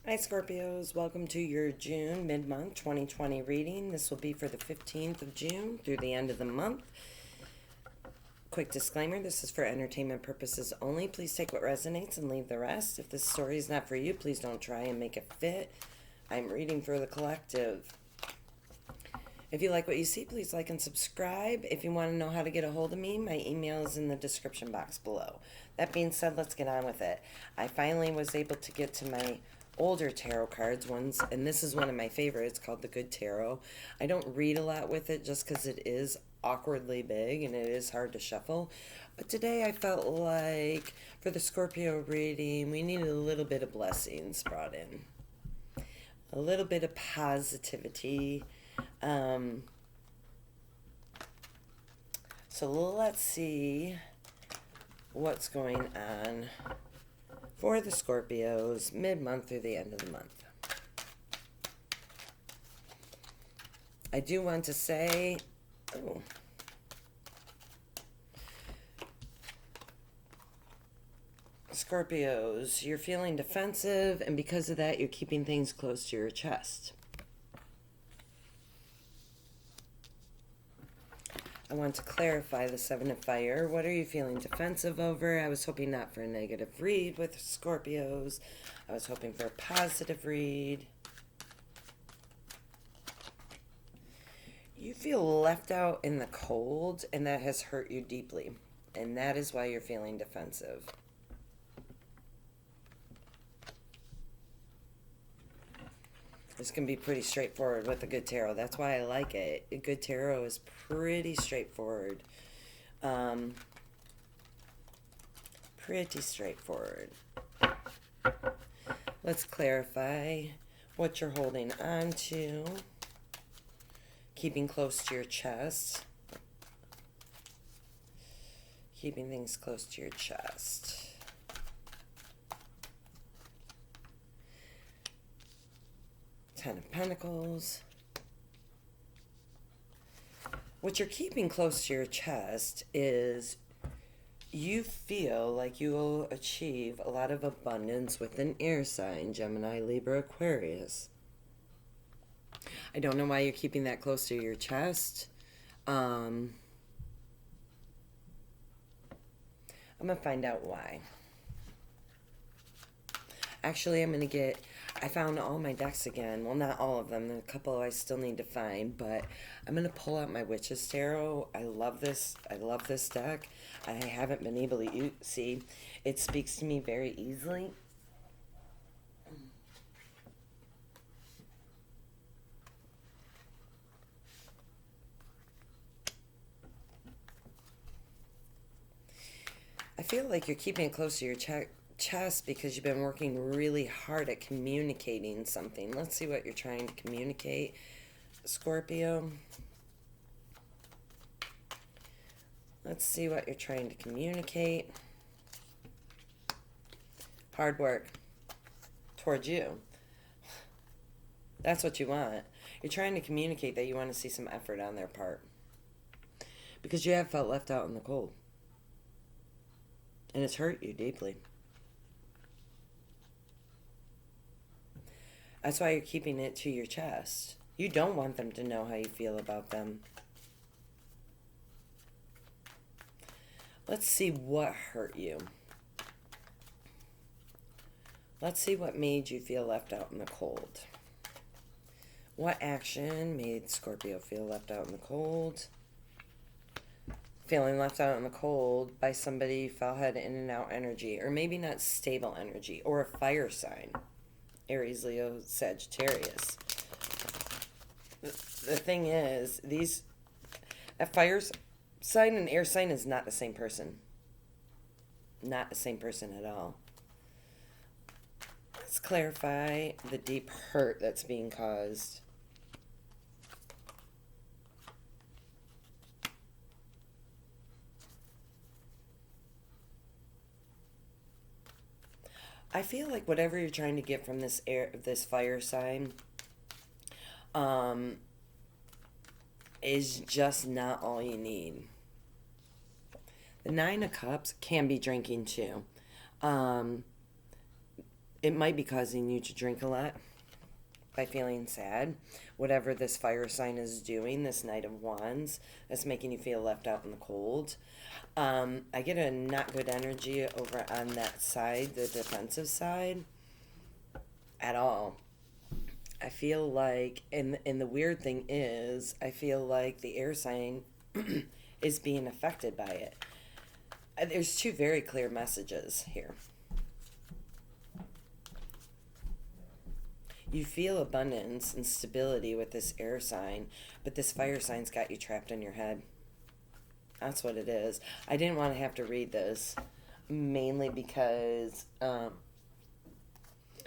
Hi Scorpios, welcome to your June mid-month 2020 reading. This will be for the 15th of June through the end of the month. Quick disclaimer, this is for entertainment purposes only. Please take what resonates and leave the rest. If this story is not for you, please don't try and make it fit. I'm reading for the collective. If you like what you see, please like and subscribe. If you want to know how to get a hold of me, my email is in the description box below. That being said, let's get on with it. I finally was able to get to my older tarot cards ones, and this is one of my favorites called the Good Tarot. I don't read a lot with it just because it is awkwardly big and it is hard to shuffle, but today I felt like for the Scorpio reading we needed a little bit of blessings brought in, a little bit of positivity. So let's see what's going on for the Scorpios mid-month through the end of the month. I do want to say, Scorpios, you're feeling defensive, and because of that, you're keeping things close to your chest. I want to clarify the Seven of Fire. What are you feeling defensive over? I was hoping not for a negative read with Scorpios. I was hoping for a positive read. You feel left out in the cold, and that has hurt you deeply. And that is why you're feeling defensive. It's going to be pretty straightforward with the Good Tarot. That's why I like it. A Good Tarot is pretty straightforward. Pretty straightforward. Let's clarify what you're holding on to. Keeping close to your chest. Keeping things close to your chest. Ten of Pentacles. What you're keeping close to your chest is you feel like you will achieve a lot of abundance with an air sign, Gemini, Libra, Aquarius. I don't know why you're keeping that close to your chest. I'm going to find out why. Actually, I found all my decks again. Well, not all of them. There are a couple I still need to find, but I'm going to pull out my Witch's Tarot. I love this. I love this deck. I haven't been able to see. It speaks to me very easily. I feel like you're keeping it close to your chest because you've been working really hard at communicating something. Let's see what you're trying to communicate, Scorpio. Let's see what you're trying to communicate. Hard work towards you. That's what you want. You're trying to communicate that you want to see some effort on their part because you have felt left out in the cold. And it's hurt you deeply. That's why you're keeping it to your chest. You don't want them to know how you feel about them. Let's see what hurt you. Let's see what made you feel left out in the cold. What action made Scorpio feel left out in the cold? Feeling left out in the cold by somebody fell head in and out energy, or maybe not stable energy, or a fire sign. Aries, Leo, Sagittarius. The thing is, a fire sign and air sign is not the same person. Not the same person at all. Let's clarify the deep hurt that's being caused. I feel like whatever you're trying to get from this fire sign, is just not all you need. The Nine of Cups can be drinking too. It might be causing you to drink a lot by feeling sad. Whatever this fire sign is doing, this Knight of Wands, that's making you feel left out in the cold. I get a not good energy over on that side, the defensive side, at all. I feel like, and the weird thing is, I feel like the air sign is being affected by it. There's two very clear messages here. You feel abundance and stability with this air sign, but this fire sign's got you trapped in your head. That's what it is. I didn't want to have to read this, mainly because I'm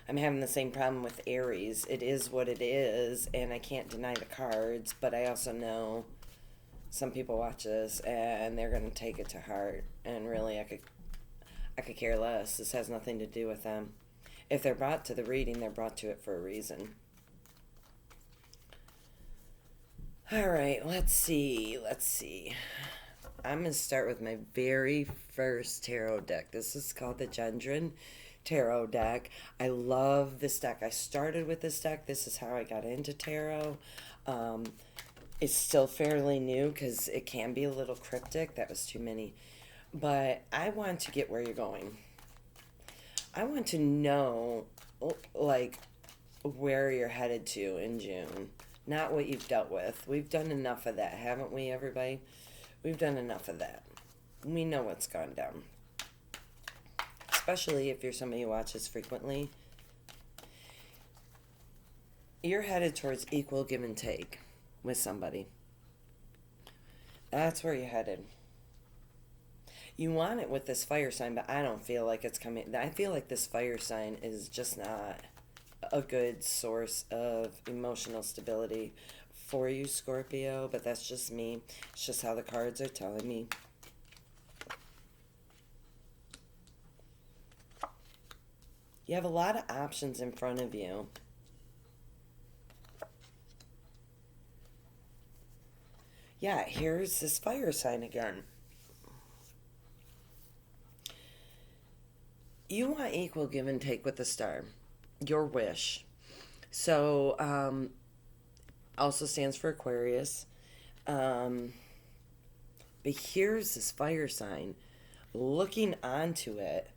having the same problem with Aries. It is what it is, and I can't deny the cards, but I also know some people watch this and they're going to take it to heart, and really I could care less. This has nothing to do with them. If they're brought to the reading, they're brought to it for a reason. All right, let's see. I'm going to start with my very first tarot deck. This is called the Gendron Tarot deck. I love this deck. I started with this deck. This is how I got into tarot. It's still fairly new because it can be a little cryptic. That was too many. But I want to get where you're going. I want to know, like, where you're headed to in June. Not what you've dealt with. We've done enough of that, haven't we, everybody? We've done enough of that. We know what's gone down. Especially if you're somebody who watches frequently. You're headed towards equal give and take with somebody. That's where you're headed. You want it with this fire sign, but I don't feel like it's coming. I feel like this fire sign is just not a good source of emotional stability for you, Scorpio, but that's just me. It's just how the cards are telling me. You have a lot of options in front of you. Yeah, here's this fire sign again. You want equal give and take with the star. Your wish. So, also stands for Aquarius. But here's this fire sign looking onto it.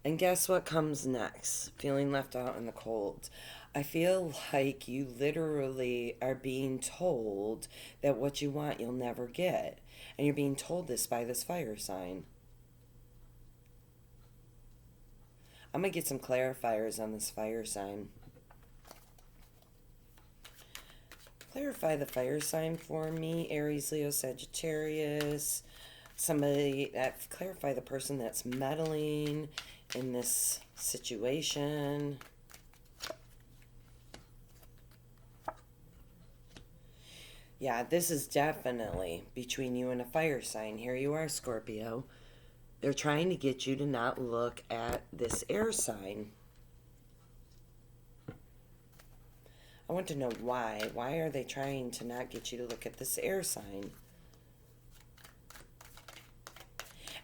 And guess what comes next? Feeling left out in the cold. I feel like you literally are being told that what you want you'll never get. And you're being told this by this fire sign. I'm going to get some clarifiers on this fire sign. Clarify the fire sign for me. Aries, Leo, Sagittarius. Somebody that clarify the person that's meddling in this situation. Yeah, this is definitely between you and a fire sign. Here you are, Scorpio. They're trying to get you to not look at this air sign. I want to know why. Why are they trying to not get you to look at this air sign?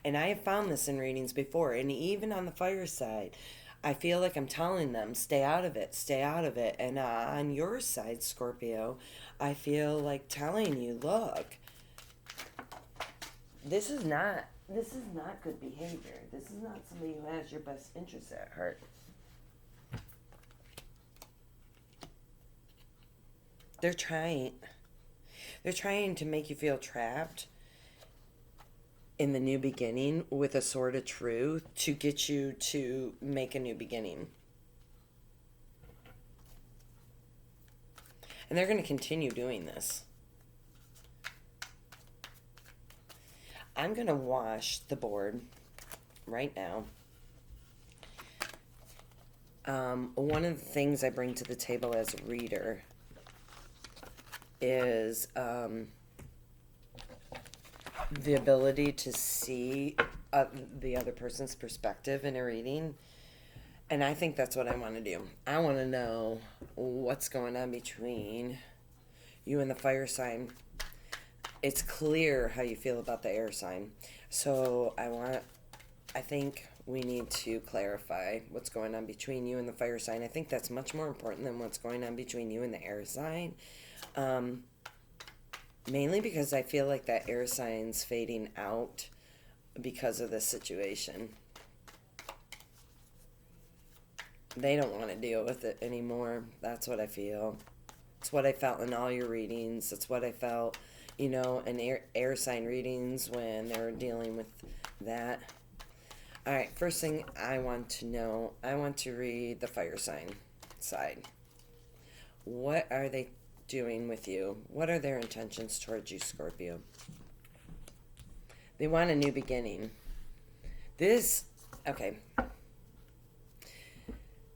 And I have found this in readings before, and even on the fire side, I feel like I'm telling them, stay out of it, stay out of it. And on your side, Scorpio, I feel like telling you, look, this is not good behavior. This is not somebody who has your best interests at heart. They're trying to make you feel trapped in the new beginning with a sword of truth to get you to make a new beginning. And they're going to continue doing this. I'm going to wash the board right now. One of the things I bring to the table as a reader is the ability to see the other person's perspective in a reading. And I think that's what I want to do. I want to know what's going on between you and the fire sign. It's clear how you feel about the air sign. So I think we need to clarify what's going on between you and the fire sign. I think that's much more important than what's going on between you and the air sign. Mainly because I feel like that air sign's fading out because of this situation. They don't want to deal with it anymore. That's what I feel. It's what I felt in all your readings. It's what I felt, in air sign readings when they were dealing with that. All right, first thing I want to know, I want to read the fire sign side. What are they doing with you? What are their intentions towards you, Scorpio? They want a new beginning. Okay.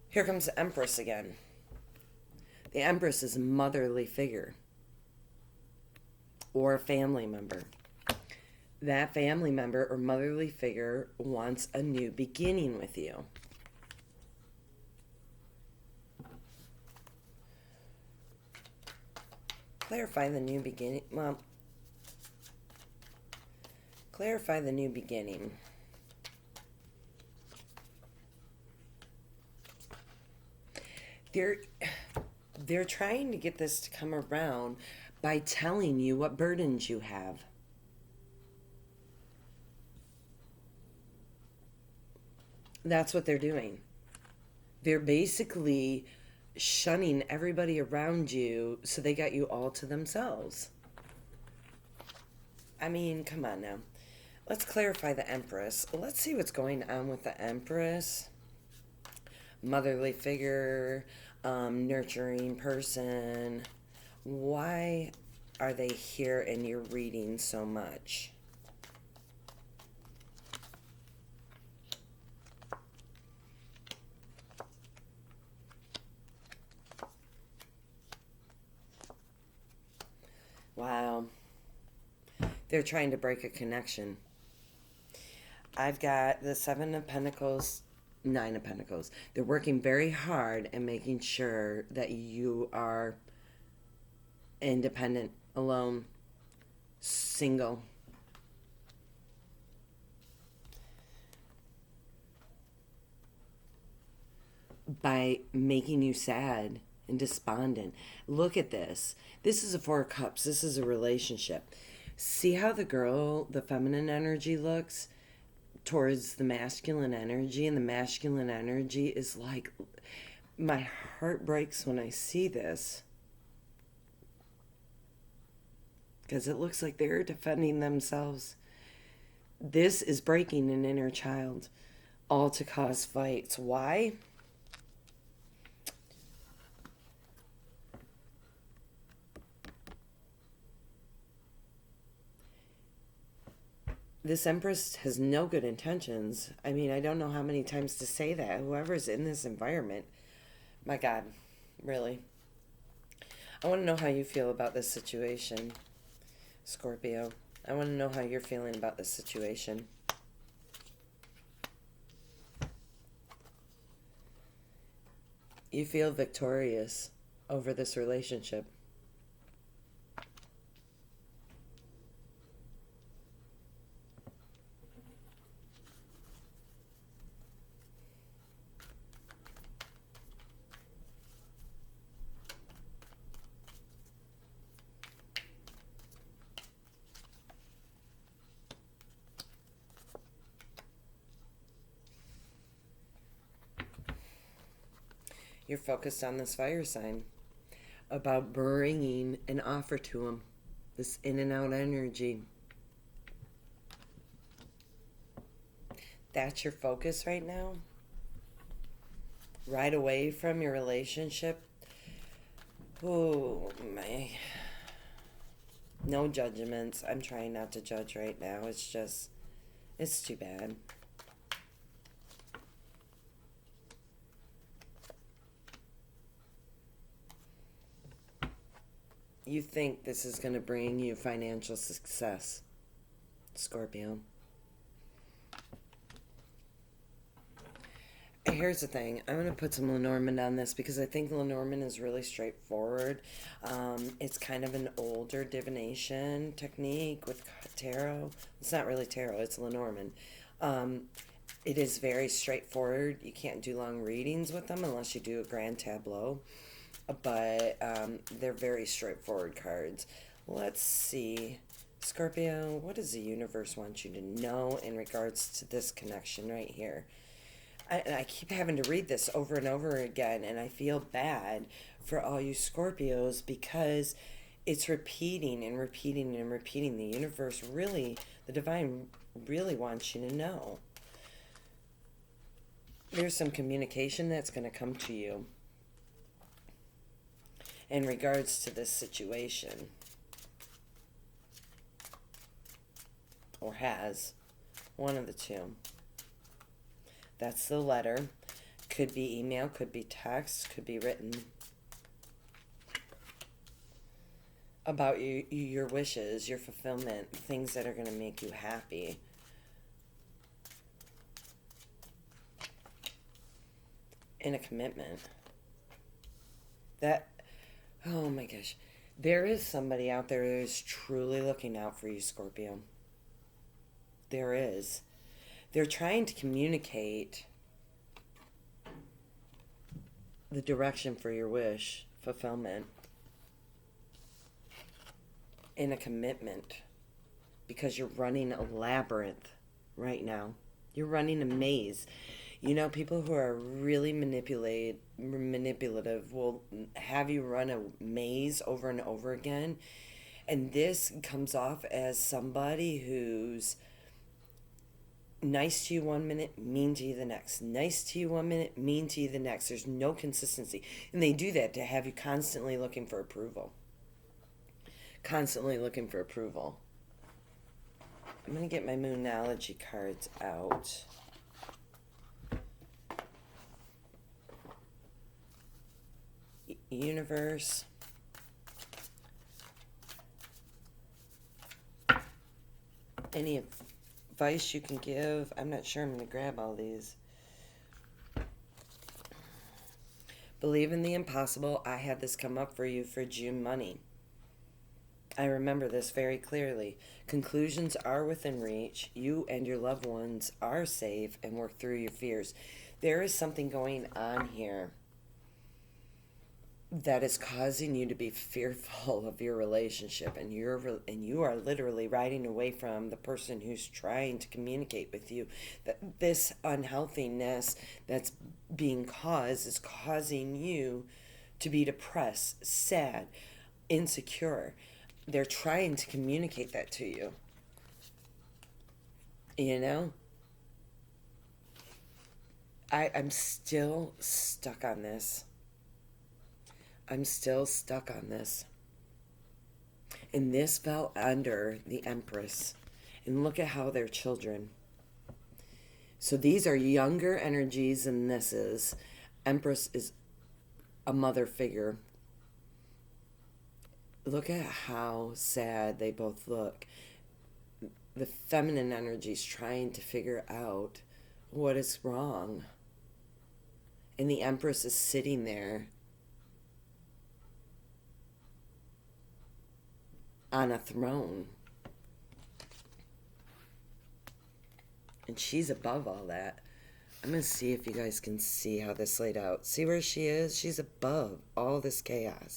Here comes the Empress again. The Empress is a motherly figure or a family member. That family member or motherly figure wants a new beginning with you. Clarify the new beginning. Well, clarify the new beginning. They're trying to get this to come around by telling you what burdens you have. That's what they're doing. They're basically shunning everybody around you, so they got you all to themselves. I mean, come on now. Let's clarify the Empress. Let's see what's going on with the Empress. Motherly figure, nurturing person. Why are they here in your reading so much? Wow. They're trying to break a connection. I've got the Seven of Pentacles, Nine of Pentacles. They're working very hard and making sure that you are independent, alone, single. By making you sad and despondent. Look at this. This is a Four of Cups. This is a relationship. See how the feminine energy looks towards the masculine energy, and the masculine energy is like, my heart breaks when I see this, because it looks like they're defending themselves. This is breaking an inner child, all to cause fights. Why? This Empress has no good intentions. I mean, I don't know how many times to say that. Whoever's in this environment, my God, really. I want to know how you feel about this situation, Scorpio. I want to know how you're feeling about this situation. You feel victorious over this relationship. You're focused on this fire sign, about bringing an offer to him, this in and out energy. That's your focus right now? Right away from your relationship? Oh, my. No judgments. I'm trying not to judge right now. It's too bad. You think this is going to bring you financial success, Scorpio. Here's the thing. I'm going to put some Lenormand on this because I think Lenormand is really straightforward. It's kind of an older divination technique with tarot. It's not really tarot. It's Lenormand. It is very straightforward. You can't do long readings with them unless you do a grand tableau. But they're very straightforward cards. Let's see. Scorpio, what does the universe want you to know in regards to this connection right here? I keep having to read this over and over again, and I feel bad for all you Scorpios because it's repeating and repeating and repeating. The universe really, the divine really wants you to know. There's some communication that's going to come to you in regards to this situation. Or has. One of the two. That's the letter. Could be email, could be text, could be written. About your wishes, your fulfillment, things that are going to make you happy. In a commitment. That, oh my gosh. There is somebody out there who is truly looking out for you, Scorpio. There is. They're trying to communicate the direction for your wish fulfillment in a commitment, because you're running a labyrinth right now. You're running a maze. You know, people who are really manipulative will have you run a maze over and over again. And this comes off as somebody who's nice to you one minute, mean to you the next. Nice to you one minute, mean to you the next. There's no consistency. And they do that to have you constantly looking for approval. Constantly looking for approval. I'm going to get my Moonology cards out. Universe. Any advice you can give? I'm not sure. I'm going to grab all these. Believe in the impossible. I had this come up for you for June money. I remember this very clearly. Conclusions are within reach. You and your loved ones are safe and work through your fears. There is something going on here that is causing you to be fearful of your relationship, and you are literally riding away from the person who's trying to communicate with you. That this unhealthiness that's being caused is causing you to be depressed, sad, insecure. They're trying to communicate that to you. You know? I'm still stuck on this. I'm still stuck on this. And this fell under the Empress. And look at how they're children. So these are younger energies than this is. Empress is a mother figure. Look at how sad they both look. The feminine energy is trying to figure out what is wrong. And the Empress is sitting there on a throne. And she's above all that. I'm going to see if you guys can see how this laid out. See where she is? She's above all this chaos.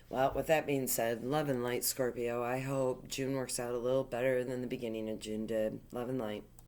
Well, with that being said, love and light, Scorpio. I hope June works out a little better than the beginning of June did. Love and light.